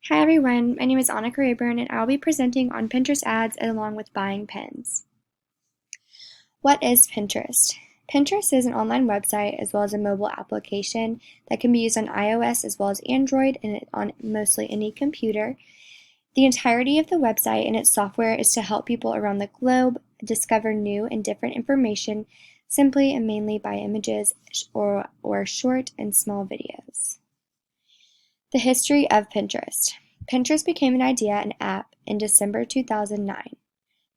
Hi everyone, my name is Annika Rayburn and I'll be presenting on Pinterest ads along with buying pins. What is Pinterest? Pinterest is an online website as well as a mobile application that can be used on iOS as well as Android and on mostly any computer. The entirety of the website and its software is to help people around the globe discover new and different information simply and mainly by images or short and small videos. The history of Pinterest. Pinterest became an idea and app in December 2009.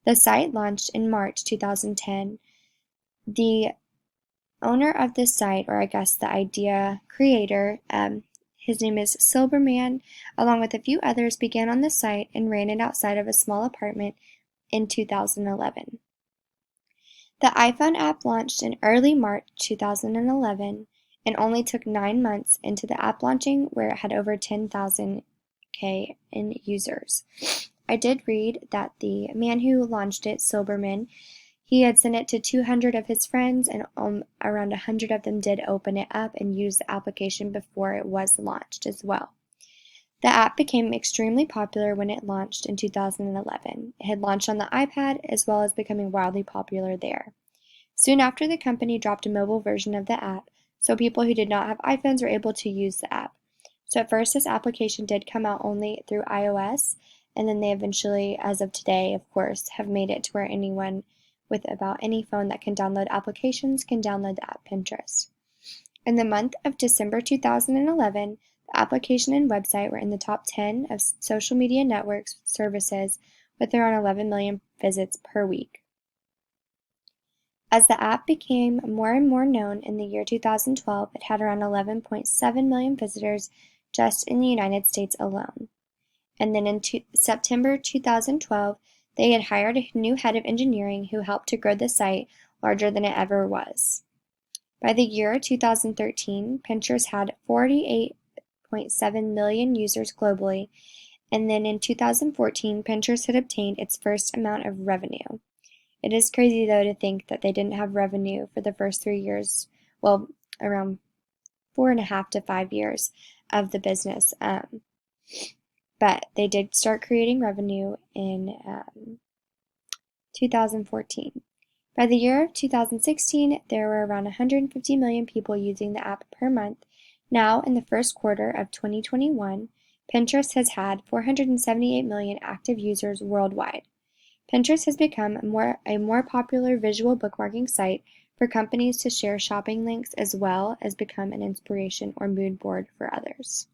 The site launched in March 2010. The owner of the site, or I guess the idea creator, his name is Silberman, along with a few others, began on the site and ran it outside of a small apartment in 2011. The iPhone app launched in early March 2011 and only took 9 months into the app launching, where it had over 10,000 in users. I did read that the man who launched it, Silberman, he had sent it to 200 of his friends, and around 100 of them did open it up and use the application before it was launched as well. The app became extremely popular when it launched in 2011. It had launched on the iPad as well as becoming wildly popular there. Soon after, the company dropped a mobile version of the app, so people who did not have iPhones were able to use the app. So at first, this application did come out only through iOS, and then they eventually, as of today, of course, have made it to where anyone with about any phone that can download applications can download the app Pinterest. In the month of December 2011, the application and website were in the top 10 of social media networks services with around 11 million visits per week. As the app became more and more known in the year 2012, it had around 11.7 million visitors just in the United States alone. And then in September 2012, they had hired a new head of engineering who helped to grow the site larger than it ever was. By the year 2013, Pinterest had 48.7 million users globally, and then in 2014, Pinterest had obtained its first amount of revenue. It is crazy, though, to think that they didn't have revenue for the first 3 years, well, around 4.5 to 5 years of the business. But they did start creating revenue in 2014. By the year of 2016, there were around 150 million people using the app per month. Now, in the first quarter of 2021, Pinterest has had 478 million active users worldwide. Pinterest has become a more popular visual bookmarking site for companies to share shopping links, as well as become an inspiration or mood board for others.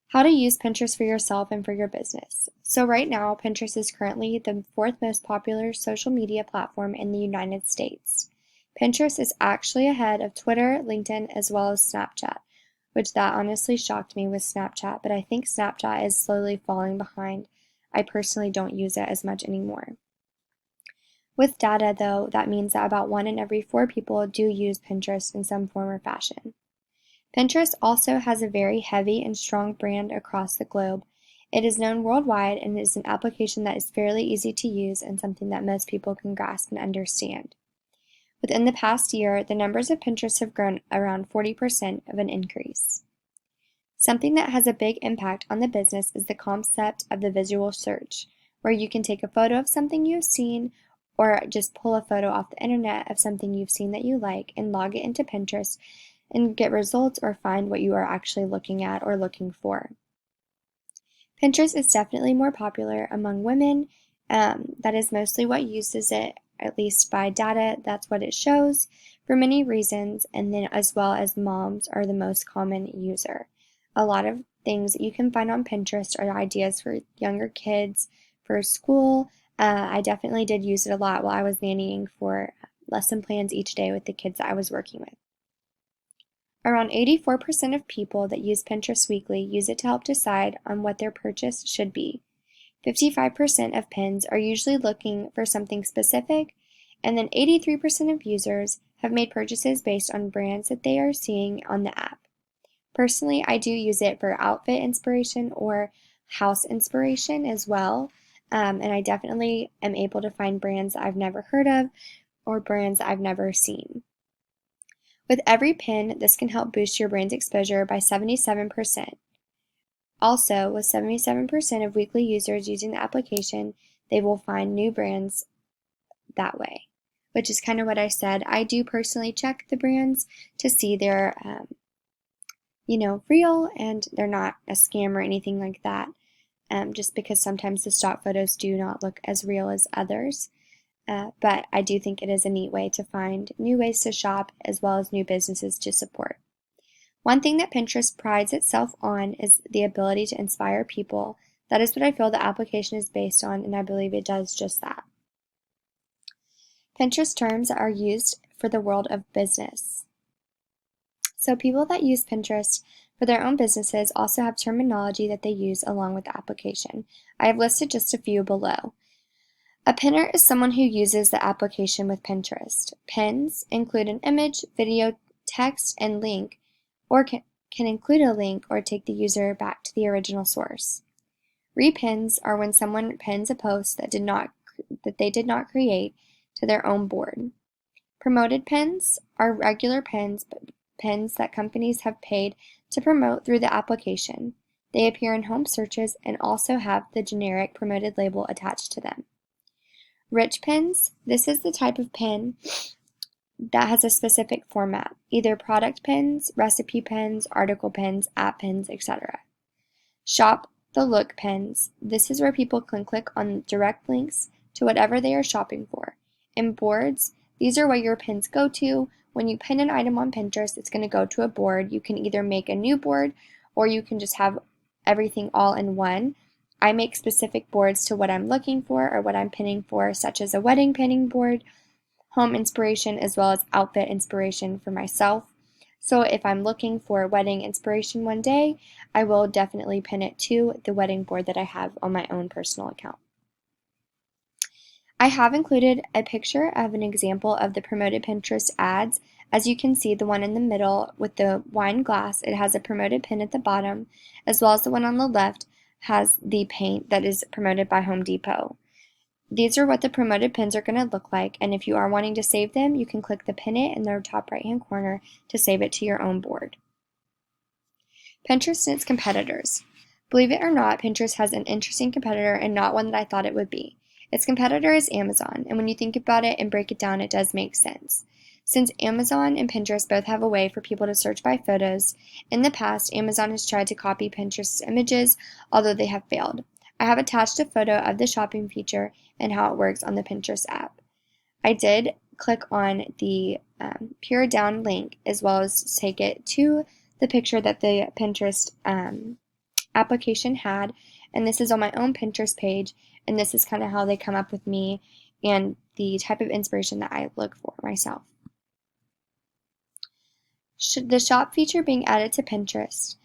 How to use Pinterest for yourself and for your business. So right now, Pinterest is currently the 4th most popular social media platform in the United States. Pinterest is actually ahead of Twitter, LinkedIn, as well as Snapchat, which that honestly shocked me with Snapchat, but I think Snapchat is slowly falling behind. I personally don't use it as much anymore. With data, though, that means that about 1 in every 4 people do use Pinterest in some form or fashion. Pinterest also has a very heavy and strong brand across the globe. It is known worldwide and is an application that is fairly easy to use and something that most people can grasp and understand. Within the past year, the numbers of Pinterest have grown around 40% of an increase. Something that has a big impact on the business is the concept of the visual search, where you can take a photo of something you've seen or just pull a photo off the internet of something you've seen that you like and log it into Pinterest and get results or find what you are actually looking at or looking for. Pinterest is definitely more popular among women. That is mostly what uses it, at least by data, that's what it shows, for many reasons, and then as well as moms are the most common user. A lot of things that you can find on Pinterest are ideas for younger kids, for school. I definitely did use it a lot while I was nannying for lesson plans each day with the kids that I was working with. Around 84% of people that use Pinterest weekly use it to help decide on what their purchase should be. 55% of pins are usually looking for something specific, and then 83% of users have made purchases based on brands that they are seeing on the app. Personally, I do use it for outfit inspiration or house inspiration as well, and I definitely am able to find brands I've never heard of or brands I've never seen. With every pin, this can help boost your brand's exposure by 77%. Also, with 77% of weekly users using the application, they will find new brands that way, which is kind of what I said. I do personally check the brands to see they're, real and they're not a scam or anything like that, just because sometimes the stock photos do not look as real as others. But I do think it is a neat way to find new ways to shop as well as new businesses to support. One thing that Pinterest prides itself on is the ability to inspire people. That is what I feel the application is based on, and I believe it does just that. Pinterest terms are used for the world of business. So people that use Pinterest for their own businesses also have terminology that they use along with the application. I have listed just a few below. A pinner is someone who uses the application with Pinterest. Pins include an image, video, text, and link, or can include a link or take the user back to the original source. Repins are when someone pins a post that they did not create to their own board. Promoted pins are regular pins, but pins that companies have paid to promote through the application. They appear in home searches and also have the generic promoted label attached to them. Rich pins, this is the type of pin that has a specific format, either product pins, recipe pins, article pins, app pins, etc. Shop the look pins, this is where people can click on direct links to whatever they are shopping for. And boards, these are where your pins go to. When you pin an item on Pinterest, it's going to go to a board. You can either make a new board or you can just have everything all in one. I make specific boards to what I'm looking for or what I'm pinning for, such as a wedding pinning board, home inspiration, as well as outfit inspiration for myself. So if I'm looking for wedding inspiration one day, I will definitely pin it to the wedding board that I have on my own personal account. I have included a picture of an example of the promoted Pinterest ads. As you can see, the one in the middle with the wine glass, it has a promoted pin at the bottom, as well as the one on the left has the paint that is promoted by Home Depot. These are what the promoted pins are going to look like, and if you are wanting to save them, you can click the pin it in the top right hand corner to save it to your own board. Pinterest and its competitors. Believe it or not, Pinterest has an interesting competitor and not one that I thought it would be. Its competitor is Amazon, and when you think about it and break it down, it does make sense. Since Amazon and Pinterest both have a way for people to search by photos, in the past, Amazon has tried to copy Pinterest's images, although they have failed. I have attached a photo of the shopping feature and how it works on the Pinterest app. I did click on the Pure Down link as well as take it to the picture that the Pinterest application had, and this is on my own Pinterest page, and this is kind of how they come up with me and the type of inspiration that I look for myself. The shop feature being added to Pinterest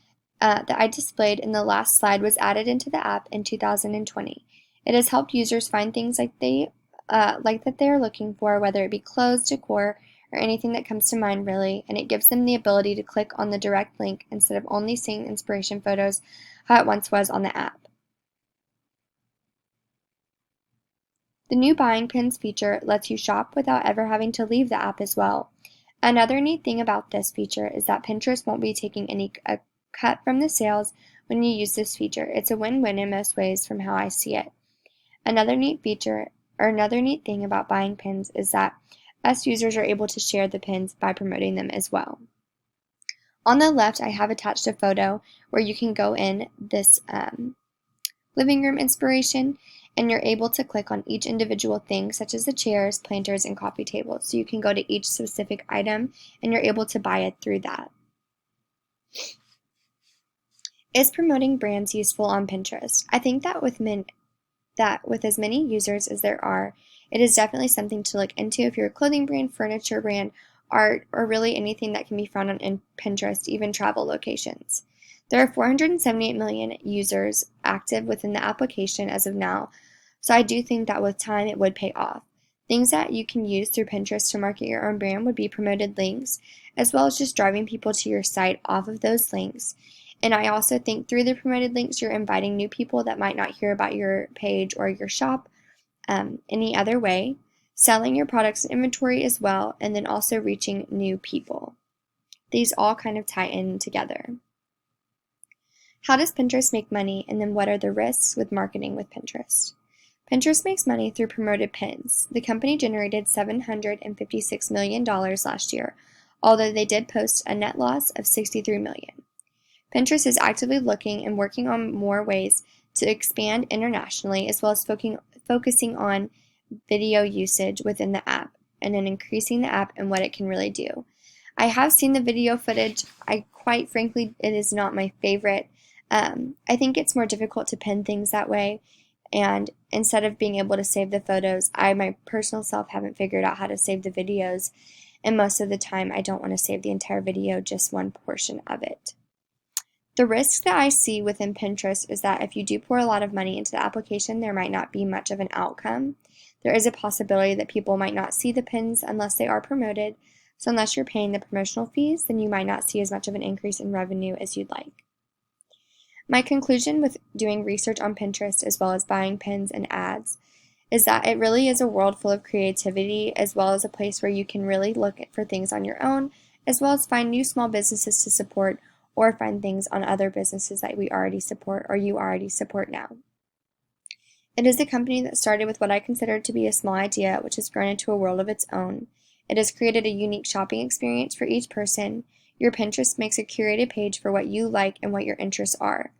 that I displayed in the last slide was added into the app in 2020. It has helped users find things that they are looking for, whether it be clothes, decor, or anything that comes to mind really, and it gives them the ability to click on the direct link instead of only seeing inspiration photos how it once was on the app. The new buying pins feature lets you shop without ever having to leave the app as well. Another neat thing about this feature is that Pinterest won't be taking a cut from the sales when you use this feature. It's a win-win in most ways from how I see it. Another neat thing about buying pins is that us users are able to share the pins by promoting them as well. On the left, I have attached a photo where you can go in this living room inspiration, and you're able to click on each individual thing, such as the chairs, planters, and coffee tables. So you can go to each specific item, and you're able to buy it through that. Is promoting brands useful on Pinterest? I think that with as many users as there are, it is definitely something to look into if you're a clothing brand, furniture brand, art, or really anything that can be found on Pinterest, even travel locations. There are 478 million users active within the application as of now, so I do think that with time it would pay off. Things that you can use through Pinterest to market your own brand would be promoted links, as well as just driving people to your site off of those links. And I also think through the promoted links, you're inviting new people that might not hear about your page or your shop any other way, selling your products and inventory as well, and then also reaching new people. These all kind of tie in together. How does Pinterest make money, and then what are the risks with marketing with Pinterest? Pinterest makes money through promoted pins. The company generated $756 million last year, although they did post a net loss of $63 million. Pinterest is actively looking and working on more ways to expand internationally, as well as focusing on video usage within the app and then increasing the app and what it can really do. I have seen the video footage. Quite frankly, it is not my favorite. I think it's more difficult to pin things that way, and instead of being able to save the photos, I my personal self haven't figured out how to save the videos, and most of the time I don't want to save the entire video, just one portion of it. The risks that I see within Pinterest is that if you do pour a lot of money into the application, there might not be much of an outcome. There is a possibility that people might not see the pins unless they are promoted, so unless you're paying the promotional fees, then you might not see as much of an increase in revenue as you'd like. My conclusion with doing research on Pinterest as well as buying pins and ads is that it really is a world full of creativity, as well as a place where you can really look for things on your own, as well as find new small businesses to support or find things on other businesses that we already support or you already support now. It is a company that started with what I consider to be a small idea, which has grown into a world of its own. It has created a unique shopping experience for each person. Your Pinterest makes a curated page for what you like and what your interests are.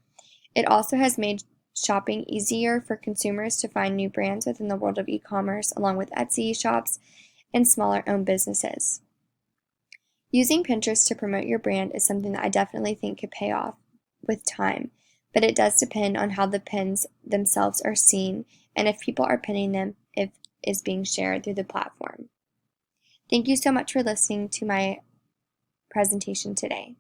It also has made shopping easier for consumers to find new brands within the world of e-commerce, along with Etsy shops and smaller owned businesses. Using Pinterest to promote your brand is something that I definitely think could pay off with time, but it does depend on how the pins themselves are seen and if people are pinning them, if it's being shared through the platform. Thank you so much for listening to my presentation today.